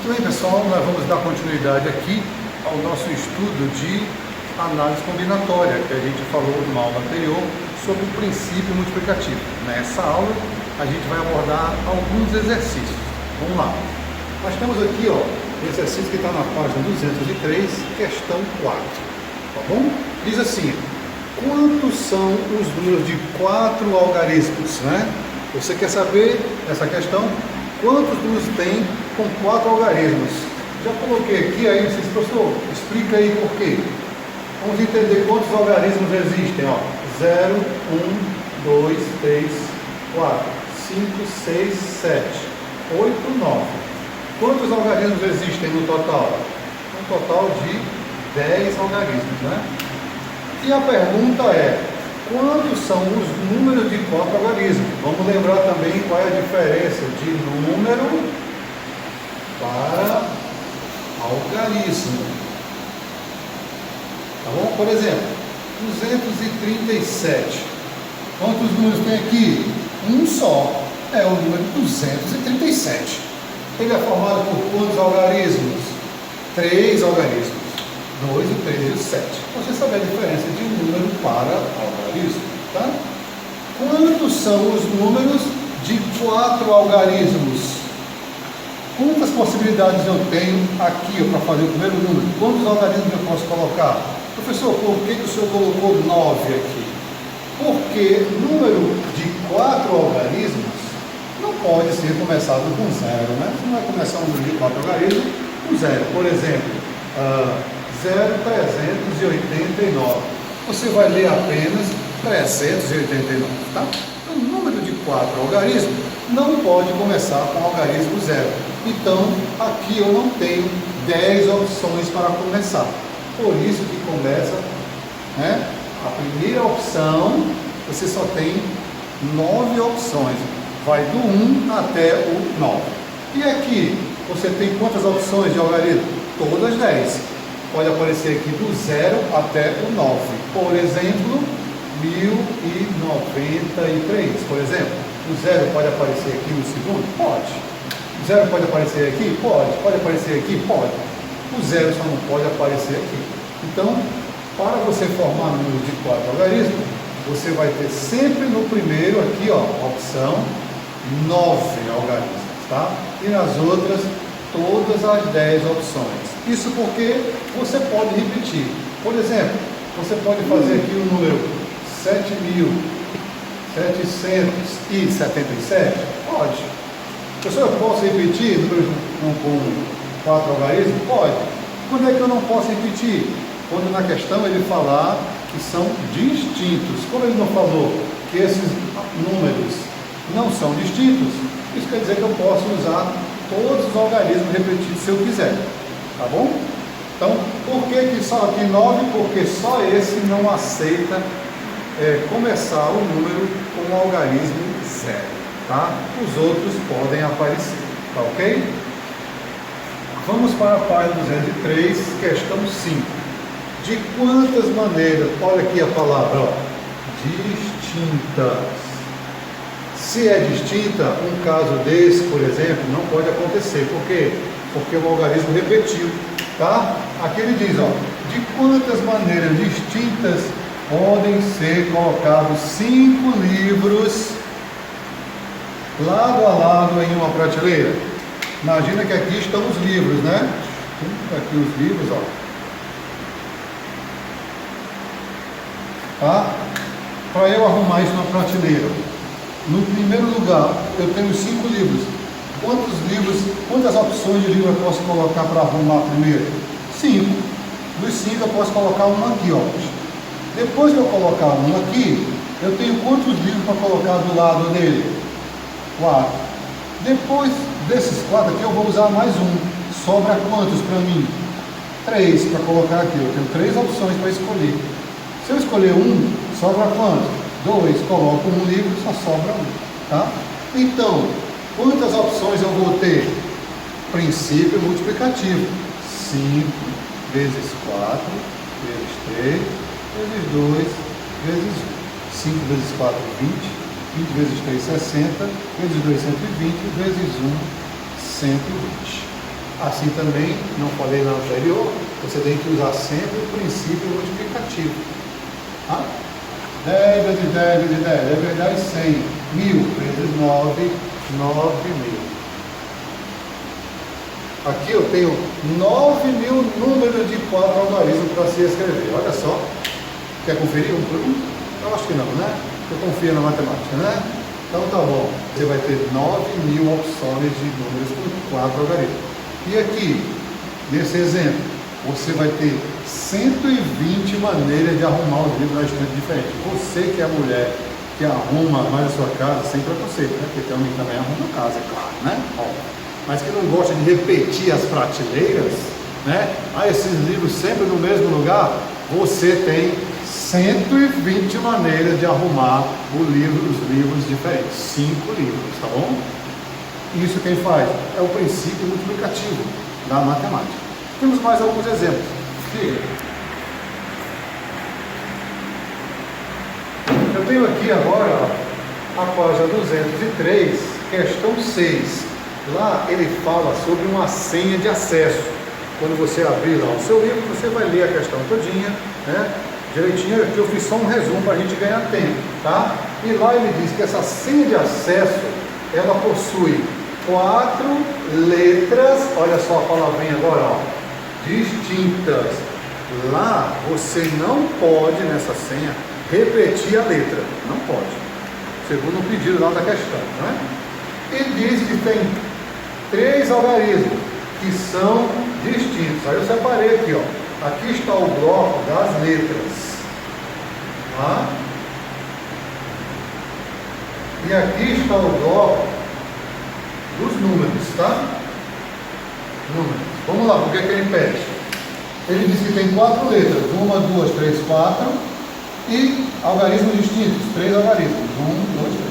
Muito bem, pessoal, nós vamos dar continuidade aqui ao nosso estudo de análise combinatória, que a gente falou na aula anterior sobre o princípio multiplicativo. Nessa aula, a gente vai abordar alguns exercícios. Vamos lá. Nós temos aqui, ó, o exercício que está na página 203, questão 4. Tá bom? Diz assim: quantos são os números de 4 algarismos, né? Você quer saber, nessa questão, quantos números tem com 4 algarismos? Já coloquei aqui, aí vocês, professor, explica aí por quê. Vamos entender quantos algarismos existem, ó. 0, 1, 2, 3, 4, 5, 6, 7, 8, 9. Quantos algarismos existem no total? Um total de 10 algarismos, né? E a pergunta é: quantos são os números de 4 algarismos? Vamos lembrar também qual é a diferença de número para algarismo. Tá bom? Por exemplo, 237. Quantos números tem aqui? Um só. É o número 237. Ele é formado por quantos algarismos? 3 algarismos. 2, o 3 e o 7. Você sabe a diferença de um número para algarismo, tá? Quantos são os números de 4 algarismos? Quantas possibilidades eu tenho aqui para fazer o primeiro número? Quantos algarismos eu posso colocar? Professor, por que o senhor colocou 9 aqui? Porque número de 4 algarismos não pode ser começado com 0, né? Você não vai começar um número de 4 algarismos com 0. Por exemplo, 0,389. Você vai ler apenas 389, tá? O número de 4 algarismos não pode começar com algarismo 0. Então, aqui eu não tenho 10 opções para começar. Por isso que começa, né? A primeira opção, você só tem 9 opções. Vai do 1 até o 9. E aqui, você tem quantas opções de algarismo? Todas 10. Pode aparecer aqui do 0 até o 9. Por exemplo, 1093. Por exemplo, o 0 pode aparecer aqui no segundo? Pode. O 0 pode aparecer aqui? Pode. Pode aparecer aqui? Pode. O 0 só não pode aparecer aqui. Então, para você formar números de 4 algarismos, você vai ter sempre no primeiro aqui, ó, opção 9 algarismos, tá? E nas outras, todas as 10 opções. Isso porque você pode repetir. Por exemplo, você pode fazer aqui o número 7.777? Pode. Professor, eu posso repetir números com 4 algarismos? Pode. Quando é que eu não posso repetir? Quando na questão ele falar que são distintos. Como ele não falou que esses números não são distintos, isso quer dizer que eu posso usar todos os algarismos repetidos se eu quiser. Tá bom? Então, por que só aqui 9? Porque só esse não aceita começar o número com o algarismo 0. Tá? Os outros podem aparecer. Tá ok? Vamos para a página 203, questão 5. De quantas maneiras, olha aqui a palavra, ó, distintas. Se é distinta, um caso desse, por exemplo, não pode acontecer. Por quê? Porque o algarismo repetiu, tá? Aqui ele diz, ó, de quantas maneiras distintas podem ser colocados 5 livros lado a lado em uma prateleira? Imagina que aqui estão os livros, né? Aqui os livros, ó. Tá? Para eu arrumar isso na prateleira, no primeiro lugar, eu tenho 5 livros. Quantas opções de livro eu posso colocar para arrumar primeiro? 5. Dos 5 eu posso colocar um aqui, ó. Depois que eu colocar um aqui, eu tenho quantos livros para colocar do lado dele? 4. Depois desses 4 aqui, eu vou usar mais um. Sobra quantos para mim? 3 para colocar aqui. Eu tenho 3 opções para escolher. Se eu escolher um, sobra quanto? 2. Coloco um livro, só sobra um. Tá? Então, quantas opções eu vou ter? Princípio multiplicativo. 5 vezes 4, vezes 3, vezes 2, vezes 1. 5 vezes 4, 20. 20 vezes 3, 60. Vezes 2, 120. Vezes 1, 120. Assim também, não falei na anterior, você tem que usar sempre o princípio multiplicativo. Tá? 10 vezes 10 vezes 10, é verdade 100. 1000 vezes 9, 9.000. Aqui eu tenho 9.000 números de 4 algarismos para se escrever. Olha só. Quer conferir um por um? Eu acho que não, né? Eu confio na matemática, né? Então tá bom. Você vai ter 9.000 opções de números com 4 algarismos. E aqui, nesse exemplo, você vai ter 120 maneiras de arrumar os livros na estante diferente. Você que é a mulher que arruma mais a sua casa sem preconceito, né? Porque tem homem que também arruma a casa, é claro, né? Mas que não gosta de repetir as prateleiras, né? Esses livros sempre no mesmo lugar. Você tem 120 maneiras de arrumar os livros diferentes. 5 livros, tá bom? Isso quem faz? É o princípio multiplicativo da matemática. Temos mais alguns exemplos. Eu tenho aqui agora a página 203, questão 6. Lá ele fala sobre uma senha de acesso. Quando você abrir lá o seu livro, você vai ler a questão todinha, né? Direitinho, aqui eu fiz só um resumo para a gente ganhar tempo, tá? E lá ele diz que essa senha de acesso, ela possui 4 letras, olha só a palavrinha agora, ó, distintas. Lá você não pode, nessa senha, repetir a letra, não pode, segundo o pedido lá da questão, né? E diz que tem 3 algarismos que são distintos. Aí eu separei aqui, ó, aqui está o bloco das letras, tá? E aqui está o bloco dos números, tá? Números. Vamos lá, por que ele pede? Ele diz que tem 4 letras, 1, 2, 3, 4 e algarismos distintos, 3 algarismos, 1, 2, 3.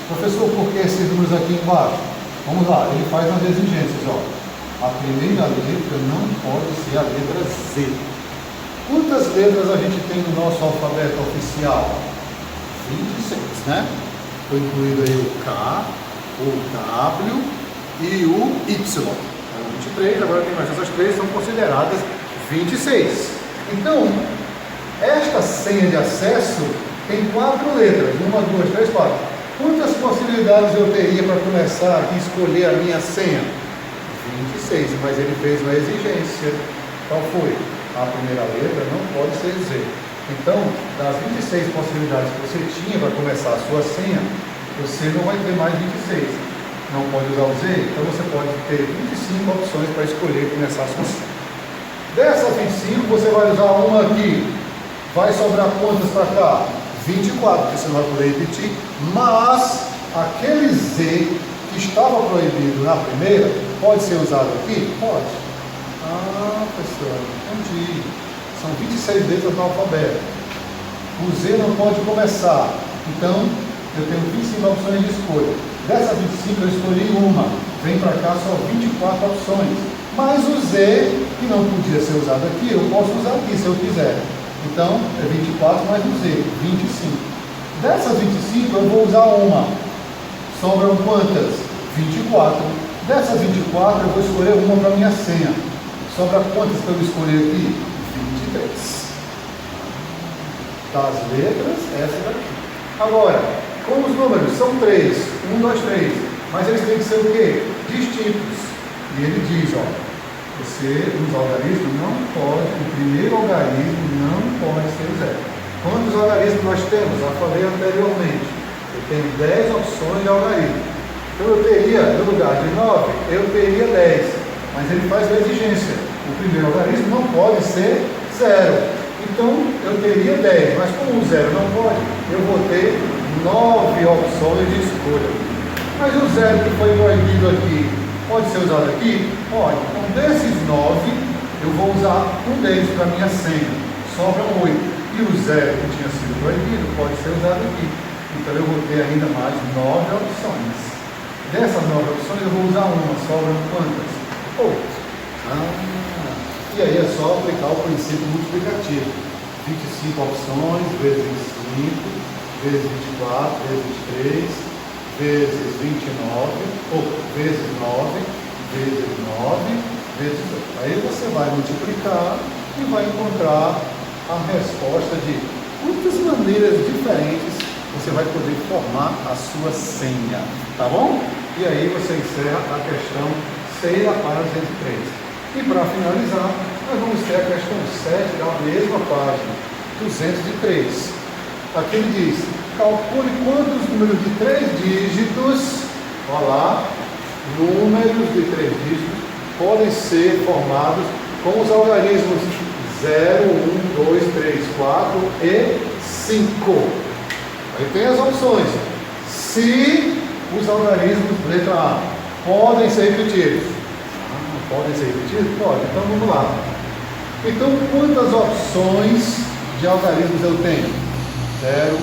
Professor, por que esses números aqui embaixo? Vamos lá, ele faz as exigências, ó. A primeira letra não pode ser a letra Z. Quantas letras a gente tem no nosso alfabeto oficial? 26, né? Foi incluído aí o K, o W e o Y. Eram 23, agora tem mais essas 3, são consideradas 26. Então, esta senha de acesso tem 4 letras, 1, 2, 3, 4. Quantas possibilidades eu teria para começar a escolher a minha senha? 26, mas ele fez uma exigência. Qual foi? A primeira letra não pode ser Z. Então, das 26 possibilidades que você tinha para começar a sua senha, você não vai ter mais 26. Não pode usar o Z, então você pode ter 25 opções para escolher começar a sua senha. Dessas 25, você vai usar uma aqui. Vai sobrar quantas para cá? 24, porque você não vai poder repetir. Mas aquele Z que estava proibido na primeira, pode ser usado aqui? Pode. Professor, entendi. São 26 letras no alfabeto. O Z não pode começar. Então, eu tenho 25 opções de escolha. Dessas 25 eu escolhi uma. Vem para cá só 24 opções. Mas o Z, que não podia ser usado aqui, eu posso usar aqui se eu quiser. Então, é 24 mais o Z, 25. Dessas 25 eu vou usar uma. Sobram quantas? 24. Dessas 24 eu vou escolher uma para minha senha. Sobra quantas que eu escolhi aqui? 23. Das letras, essa daqui. Agora, como os números são 3, 1, 2, 3, mas eles têm que ser o quê? Distintos. E ele diz, ó, você, nos algarismos, não pode, o primeiro algarismo não pode ser o 0. Quantos algarismos nós temos? Já falei anteriormente. Eu tenho 10 opções de algarismo. Então eu teria, no lugar de 9, eu teria 10. Mas ele faz uma exigência. O primeiro algarismo não pode ser 0. Então eu teria 10. Mas como o 0 não pode, eu vou ter 9 opções de escolha. Mas o 0 que foi proibido aqui, pode ser usado aqui? Pode. Então desses 9, eu vou usar um deles para minha senha. Sobram 8. E o 0 que tinha sido proibido pode ser usado aqui. Então eu vou ter ainda mais 9 opções. Dessas 9 opções eu vou usar uma. Sobram quantas? 8. E aí é só aplicar o princípio multiplicativo. 25 opções vezes 25, vezes 24, vezes 23, vezes 29, ou vezes 9, vezes 9, vezes 8. Aí você vai multiplicar e vai encontrar a resposta de muitas maneiras diferentes você vai poder formar a sua senha, tá bom? E aí você encerra a questão 6 da página 203. E para finalizar, nós vamos ter a questão 7 da mesma página, 203. Aqui ele diz, calcule quantos números de 3 dígitos, olha lá, números de 3 dígitos podem ser formados com os algarismos 0, 1, 2, 3, 4 e 5. Aí tem as opções. Se os algarismos, letra A, podem ser repetidos. Podem ser repetidos? Pode. Então vamos lá. Então quantas opções de algarismos eu tenho? 0, 1, 2,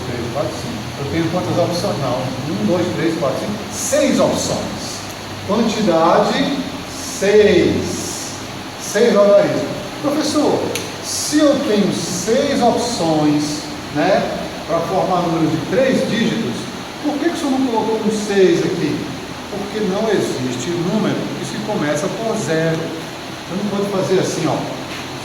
3, 4, 5. Eu tenho quantas opções? Não. 1, 2, 3, 4, 5. 6 opções. Quantidade 6. 6 algarismos. Professor, se eu tenho 6 opções, né, para formar números de 3 dígitos, por que o senhor não colocou um 6 aqui? Porque não existe número que se começa por 0. Você não pode fazer assim, ó,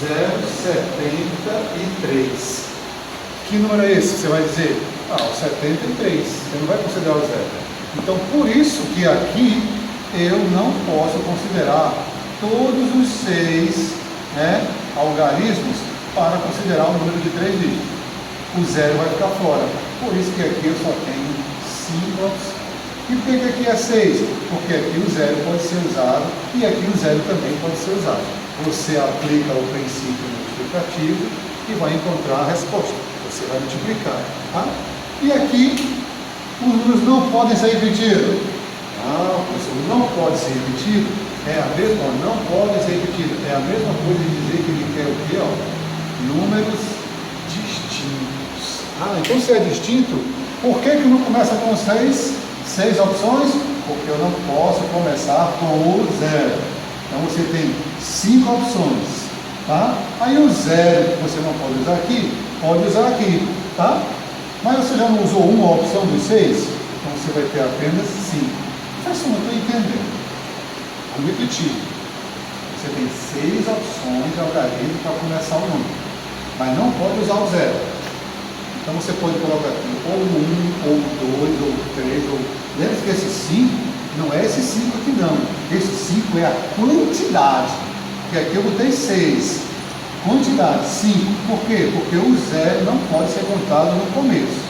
0,73. Que número é esse? Você vai dizer, o 73. Você não vai considerar o 0. Então, por isso que aqui eu não posso considerar todos os 6, né, algarismos para considerar o número de 3 dígitos. O 0 vai ficar fora. Por isso que aqui eu só tenho 5 opções. E por que aqui é 6? Porque aqui o 0 pode ser usado e aqui o 0 também pode ser usado. Você aplica o princípio multiplicativo e vai encontrar a resposta. Você vai multiplicar. Tá? E aqui os números não podem ser repetidos. Professor, não pode ser repetido. É a mesma, não pode ser repetido. É a mesma coisa de dizer que ele quer o quê? Números distintos. Então se é distinto, por que não começa com 6 opções? Porque eu não posso começar com o 0. Então você tem 5 opções, tá? Aí o 0 que você não pode usar aqui, pode usar aqui, tá? Mas você já não usou uma opção dos 6? Então você vai ter apenas 5. Professor, não estou entendendo. Vou repetir. Você tem 6 opções de algarismo para começar o número, mas não pode usar o 0. Então você pode colocar aqui ou 1, ou 2, ou 3, ou... Lembra que esse 5 não é esse 5 aqui não. Esse 5 é a quantidade. Porque aqui eu botei 6. Quantidade, 5. Por quê? Porque o 0 não pode ser contado no começo.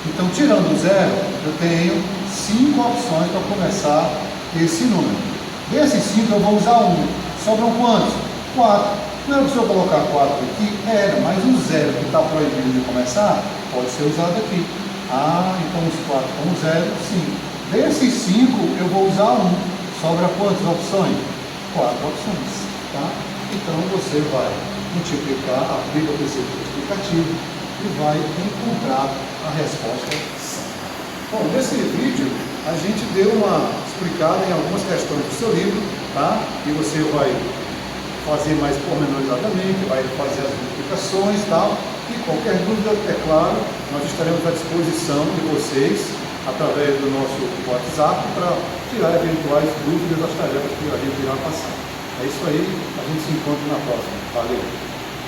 Então, tirando o 0, eu tenho 5 opções para começar esse número. Desses 5 eu vou usar 1. Sobram quantos? 4. Não era para o senhor colocar 4 aqui? Era, mas o 0 que está proibido de começar, pode ser usado aqui. Então os 4 com 0, 5. Desses 5, eu vou usar 1. Sobra quantas opções? 4 opções. Tá? Então você vai multiplicar, aplica o princípio multiplicativo e vai encontrar a resposta certa. Bom, nesse vídeo a gente deu uma explicada em algumas questões do seu livro, tá? E você vai fazer mais pormenorizadamente, vai fazer as multiplicações e tal. E qualquer dúvida, é claro, nós estaremos à disposição de vocês através do nosso WhatsApp para tirar eventuais dúvidas das tarefas que a gente irá passar. É isso aí, a gente se encontra na próxima. Valeu!